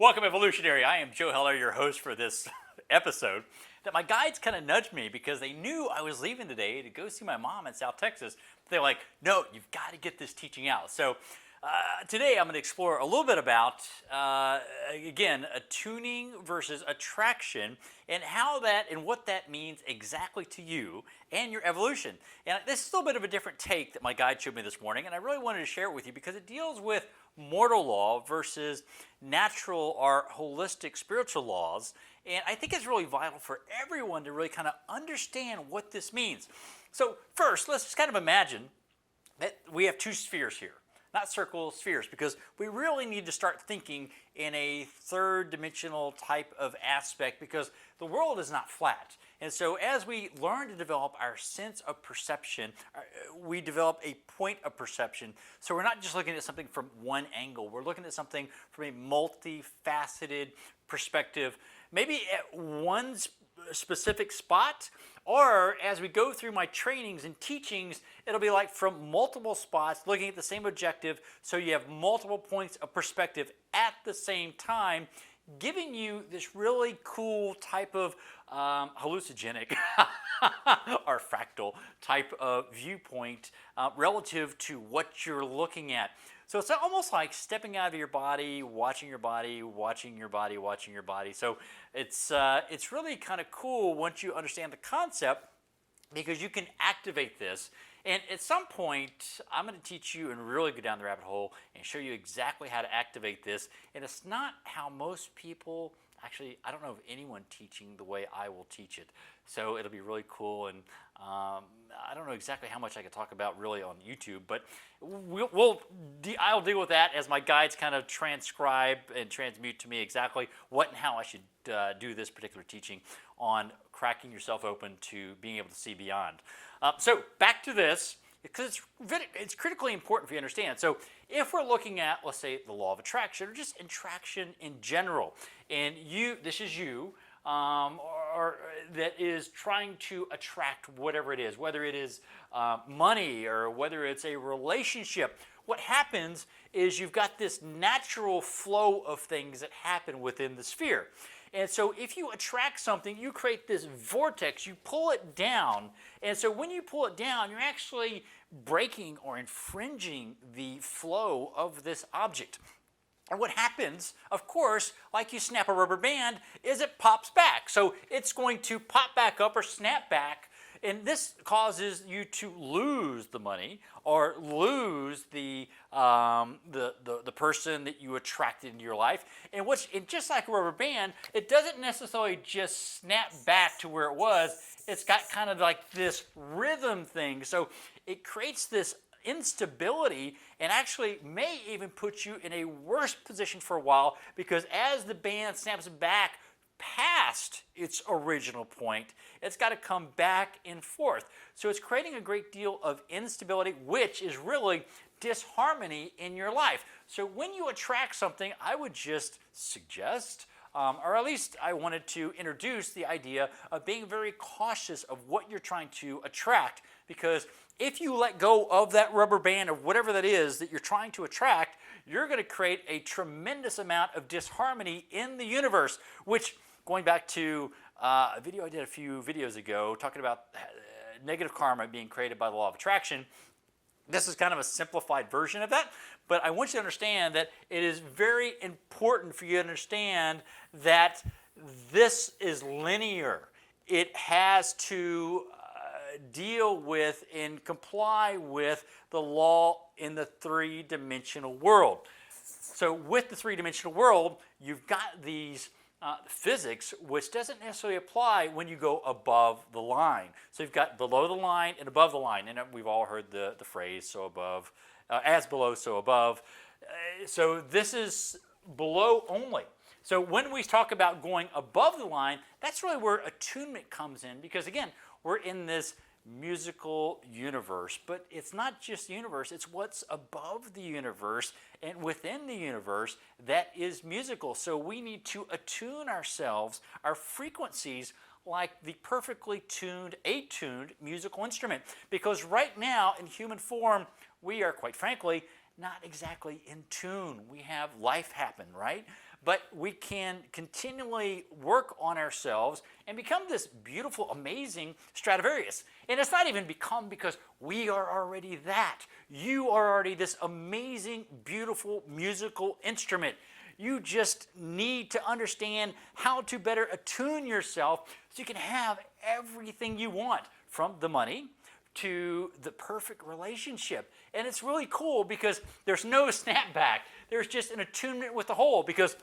Welcome, Evolutionary. I am Joe Heller, your host for this episode. That my guides kind of nudged me because they knew I was leaving today to go see my mom in South Texas. They're like, no, you've got to get this teaching out. So today I'm going to explore a little bit about, again, attuning versus attraction and how that and what that means exactly to you and your evolution. And this is a little bit of a different take that my guide showed me this morning, and I really wanted to share it with you because it deals with mortal law versus natural or holistic spiritual laws. And I think it's really vital for everyone to really kind of understand what this means. So first, let's just kind of imagine that we have two spheres here. Not circle spheres, because we really need to start thinking in a third dimensional type of aspect because the world is not flat. And so as we learn to develop our sense of perception, we develop a point of perception. So we're not just looking at something from one angle. We're looking at something from a multifaceted perspective, maybe at one specific spot, or as we go through my trainings and teachings, it'll be like from multiple spots looking at the same objective, so you have multiple points of perspective at the same time, giving you this really cool type of hallucinogenic or fractal type of viewpoint relative to what you're looking at. So it's almost like stepping out of your body, watching your body, watching your body, watching your body. So it's really kind of cool once you understand the concept, because you can activate this. And at some point, I'm going to teach you and really go down the rabbit hole and show you exactly how to activate this. And it's not how most people, actually, I don't know of anyone teaching the way I will teach it. So it'll be really cool. And I don't know exactly how much I can talk about really on YouTube, but I'll deal with that as my guides kind of transcribe and transmute to me exactly what and how I should do this particular teaching on cracking yourself open to being able to see beyond. So back to this, because it's critically important for you to understand. So if we're looking at, let's say, the law of attraction, or just attraction in general, and this is you, or that is trying to attract whatever it is, whether it is money or whether it's a relationship, what happens is you've got this natural flow of things that happen within the sphere. And so if you attract something, you create this vortex, you pull it down. And so when you pull it down, you're actually breaking or infringing the flow of this object. And what happens, of course, like you snap a rubber band, is it pops back. So it's going to pop back up or snap back. And this causes you to lose the money or lose the person that you attracted into your life. And just like a rubber band, it doesn't necessarily just snap back to where it was. It's got kind of like this rhythm thing. So it creates this instability and actually may even put you in a worse position for a while, because as the band snaps back past its original point, it's got to come back and forth. So it's creating a great deal of instability, which is really disharmony in your life. So when you attract something, I would just suggest, or at least I wanted to introduce the idea of being very cautious of what you're trying to attract, because if you let go of that rubber band of whatever that is that you're trying to attract, you're going to create a tremendous amount of disharmony in the universe, which, going back to a video I did a few videos ago talking about negative karma being created by the law of attraction, this is kind of a simplified version of that, but I want you to understand that it is very important for you to understand that this is linear. It has to deal with and comply with the law in the three-dimensional world. So with the three-dimensional world, you've got these physics, which doesn't necessarily apply when you go above the line. So you've got below the line and above the line, and we've all heard the phrase, so above, as below, so above. So this is below only. So when we talk about going above the line, that's really where attunement comes in, because again, we're in this musical universe, but it's not just the universe, it's what's above the universe and within the universe that is musical. So we need to attune ourselves, our frequencies, like the perfectly tuned, attuned musical instrument, because right now in human form we are, quite frankly, not exactly in tune. We have life happen, right? But we can continually work on ourselves and become this beautiful, amazing Stradivarius. And it's not even become because we are already that. You are already this amazing, beautiful musical instrument. You just need to understand how to better attune yourself so you can have everything you want, from the money to the perfect relationship. And it's really cool because there's no snapback. There's just an attunement with the whole, because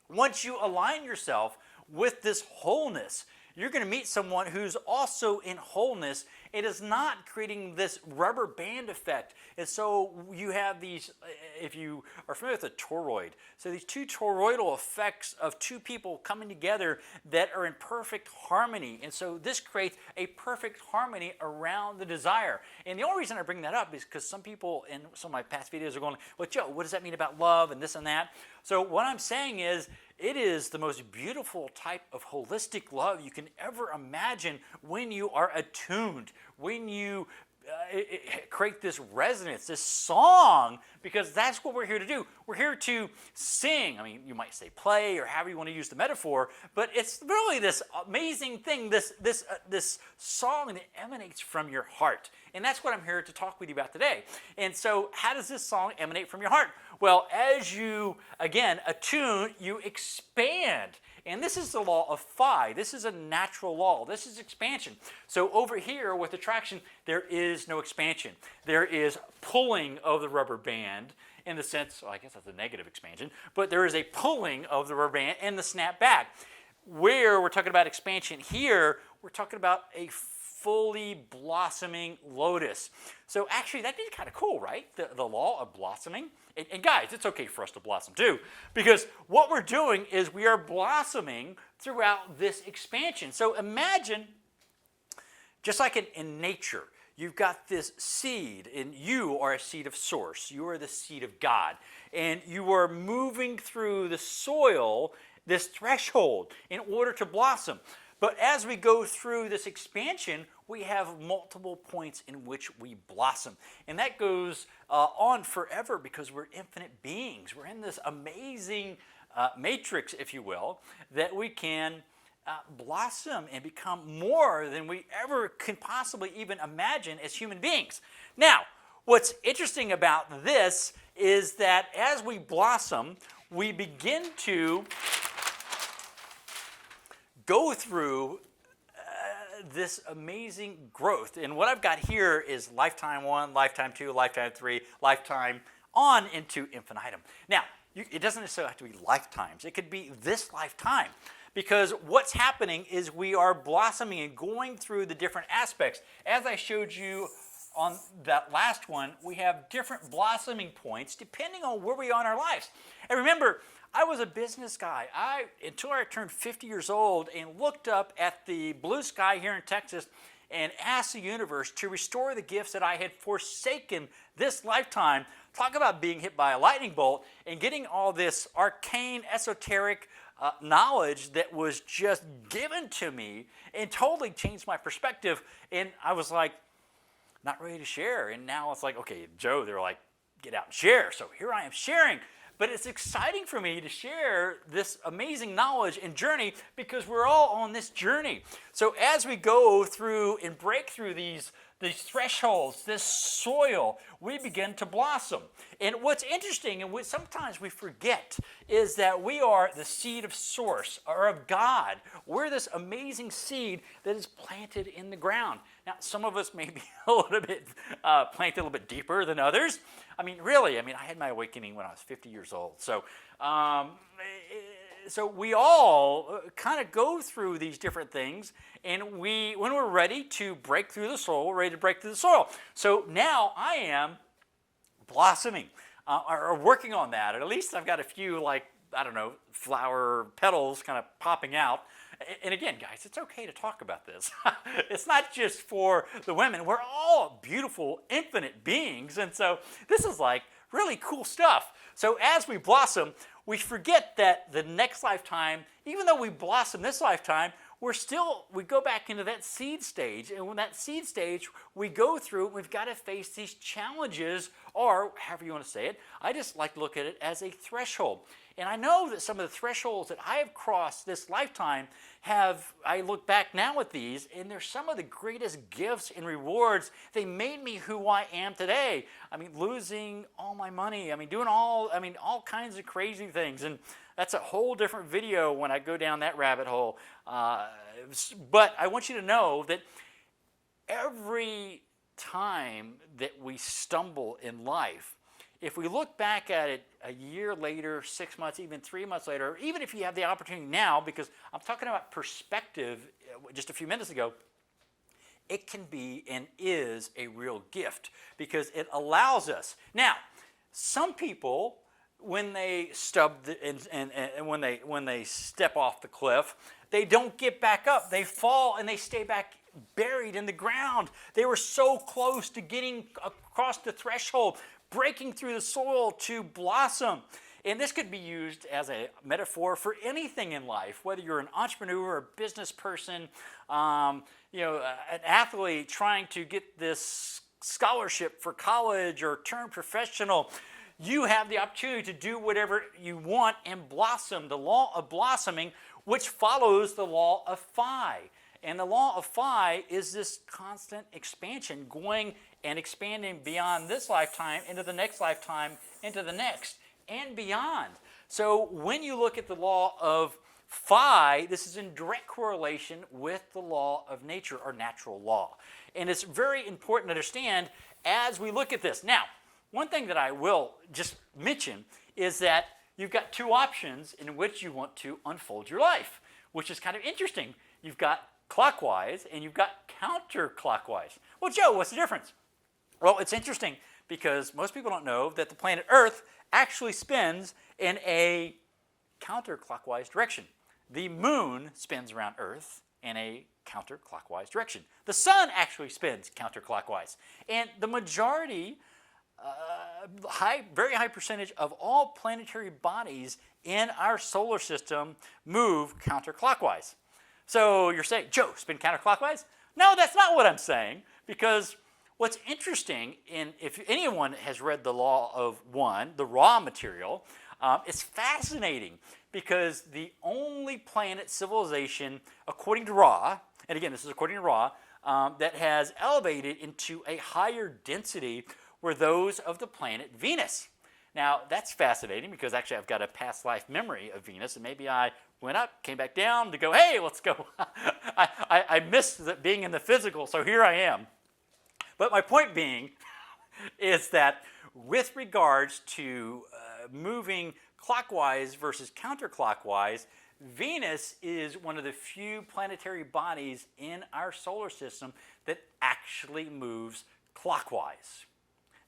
once you align yourself with this wholeness, you're going to meet someone who's also in wholeness. It is not creating this rubber band effect. And so you have these, if you are familiar with a toroid, so these two toroidal effects of two people coming together that are in perfect harmony. And so this creates a perfect harmony around the desire. And the only reason I bring that up is because some people in some of my past videos are going, well, Joe, what does that mean about love and this and that? So what I'm saying is, it is the most beautiful type of holistic love you can ever imagine when you are attuned, when you create this resonance, this song, because that's what we're here to do. We're here to sing. I mean, you might say play or however you want to use the metaphor, but it's really this amazing thing, this song that emanates from your heart. And that's what I'm here to talk with you about today. And so how does this song emanate from your heart? Well, as you, again, attune, you expand. And this is the law of phi. This is a natural law. This is expansion. So over here with attraction, there is no expansion. There is pulling of the rubber band in the sense, well, I guess that's a negative expansion, but there is a pulling of the rubber band and the snap back. Where we're talking about expansion here, we're talking about a fully blossoming lotus. So actually, that is kind of cool, right? The law of blossoming. And guys, it's okay for us to blossom too, because what we're doing is we are blossoming throughout this expansion. So imagine, just like in nature, you've got this seed, and you are a seed of source. You are the seed of God. And you are moving through the soil, this threshold, in order to blossom. But as we go through this expansion, we have multiple points in which we blossom. And that goes on forever because we're infinite beings. We're in this amazing matrix, if you will, that we can blossom and become more than we ever can possibly even imagine as human beings. Now, what's interesting about this is that as we blossom, we begin to go through this amazing growth. And what I've got here is lifetime 1, lifetime 2, lifetime 3, lifetime on into infinitum. Now, it doesn't necessarily have to be lifetimes. It could be this lifetime, because what's happening is we are blossoming and going through the different aspects. As I showed you on that last one, we have different blossoming points depending on where we are in our lives. And remember, I was a business guy until I turned 50 years old and looked up at the blue sky here in Texas and asked the universe to restore the gifts that I had forsaken this lifetime. Talk about being hit by a lightning bolt and getting all this arcane, esoteric knowledge that was just given to me and totally changed my perspective. And I was like, not ready to share. And now it's like, okay, Joe, they're like, get out and share. So here I am sharing. But it's exciting for me to share this amazing knowledge and journey because we're all on this journey. So as we go through and break through these thresholds, this soil, we begin to blossom. And what's interesting, and what sometimes we forget, is that we are the seed of source, or of God. We're this amazing seed that is planted in the ground. Now, some of us may be a little bit planted a little bit deeper than others. I mean, really, I had my awakening when I was 50 years old. So, so we all kind of go through these different things, and when we're ready to break through the soil, we're ready to break through the soil. So now I am blossoming, or working on that. Or at least I've got a few, flower petals kind of popping out. And again, guys, it's okay to talk about this. It's not just for the women. We're all beautiful, infinite beings. And so this is like really cool stuff. So as we blossom, we forget that the next lifetime, even though we blossom this lifetime, we go back into that seed stage. And when that seed stage, we go through, we've got to face these challenges, or however you want to say it. I just like to look at it as a threshold. And I know that some of the thresholds that I have crossed this lifetime I look back now at these, and they're some of the greatest gifts and rewards. They made me who I am today. I mean, losing all my money. I mean, doing all kinds of crazy things. And that's a whole different video when I go down that rabbit hole. But I want you to know that every time that we stumble in life, if we look back at it a year later, 6 months, even 3 months later, or even if you have the opportunity now, because I'm talking about perspective just a few minutes ago, it can be and is a real gift because it allows us. Now, some people, when they when they step off the cliff, they don't get back up. They fall and they stay back buried in the ground. They were so close to getting across the threshold, breaking through the soil to blossom. And this could be used as a metaphor for anything in life, whether you're an entrepreneur, a business person, an athlete trying to get this scholarship for college or turn professional. You have the opportunity to do whatever you want and blossom. The law of blossoming, which follows the law of phi. And the law of phi is this constant expansion, going and expanding beyond this lifetime into the next lifetime, into the next, and beyond. So when you look at the law of phi, this is in direct correlation with the law of nature or natural law. And it's very important to understand as we look at this. Now, one thing that I will just mention is that you've got two options in which you want to unfold your life, which is kind of interesting. You've got clockwise and you've got counterclockwise. Well, Joe, what's the difference? Well, it's interesting because most people don't know that the planet Earth actually spins in a counterclockwise direction. The moon spins around Earth in a counterclockwise direction. The sun actually spins counterclockwise. And the majority, very high percentage of all planetary bodies in our solar system move counterclockwise. So you're saying, Joe, spin counterclockwise? No, that's not what I'm saying, because what's interesting, if anyone has read the law of one, the raw material, it's fascinating because the only planet civilization, according to Ra, and again, this is according to Ra, that has elevated into a higher density were those of the planet Venus. Now, that's fascinating because actually I've got a past life memory of Venus, and maybe I went up, came back down to go, hey, let's go. I missed being in the physical, so here I am. But my point being is that with regards to moving clockwise versus counterclockwise, Venus is one of the few planetary bodies in our solar system that actually moves clockwise.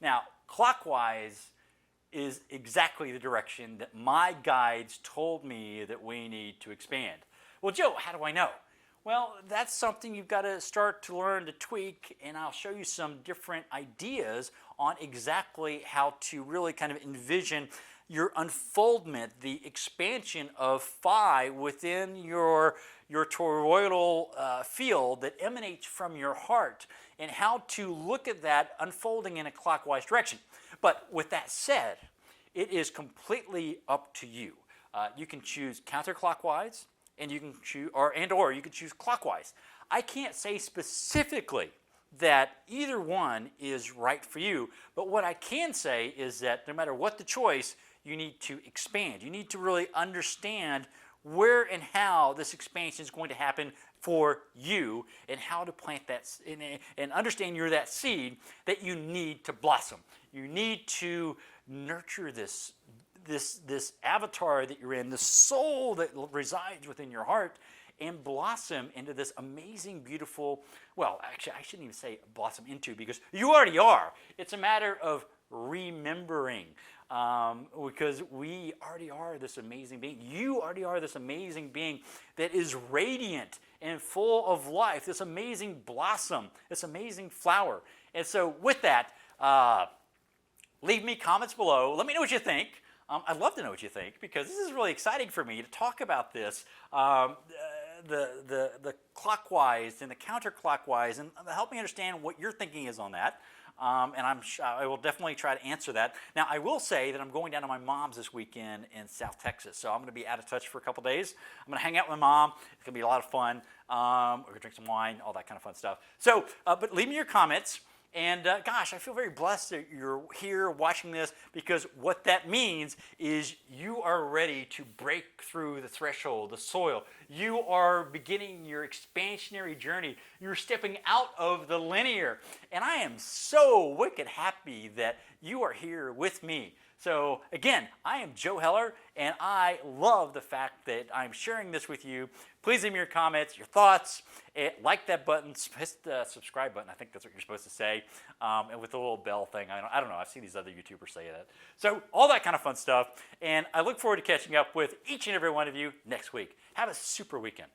Now, clockwise is exactly the direction that my guides told me that we need to expand. Well, Joe, how do I know? Well, that's something you've got to start to learn to tweak, and I'll show you some different ideas on exactly how to really kind of envision your unfoldment, the expansion of phi within your toroidal field that emanates from your heart, and how to look at that unfolding in a clockwise direction. But with that said, it is completely up to you. You can choose counterclockwise, and you can choose, or you can choose clockwise. I can't say specifically that either one is right for you, but what I can say is that no matter what the choice, you need to expand. You need to really understand where and how this expansion is going to happen for you, and how to plant that, and understand you're that seed that you need to blossom. You need to nurture this avatar that you're in, the soul that resides within your heart, and blossom into this amazing, beautiful, well, actually, I shouldn't even say blossom into, because you already are. It's a matter of remembering, because we already are this amazing being. You already are this amazing being that is radiant and full of life, this amazing blossom, this amazing flower. And so with that, leave me comments below. Let me know what you think. I'd love to know what you think, because this is really exciting for me to talk about this. the clockwise and the counterclockwise, and help me understand what your thinking is on that. And I will definitely try to answer that. Now, I will say that I'm going down to my mom's this weekend in South Texas, so I'm going to be out of touch for a couple days. I'm going to hang out with my mom. It's going to be a lot of fun. We're going to drink some wine, all that kind of fun stuff. So, but leave me your comments. And gosh, I feel very blessed that you're here watching this, because what that means is you are ready to break through the threshold, the soil. You are beginning your expansionary journey. You're stepping out of the linear. And I am so wicked happy that you are here with me. So again, I am Joe Heller, and I love the fact that I'm sharing this with you. Please leave me your comments, your thoughts, like that button, hit the subscribe button. I think that's what you're supposed to say, and with the little bell thing. I don't know. I've seen these other YouTubers say that. So all that kind of fun stuff, and I look forward to catching up with each and every one of you next week. Have a super weekend.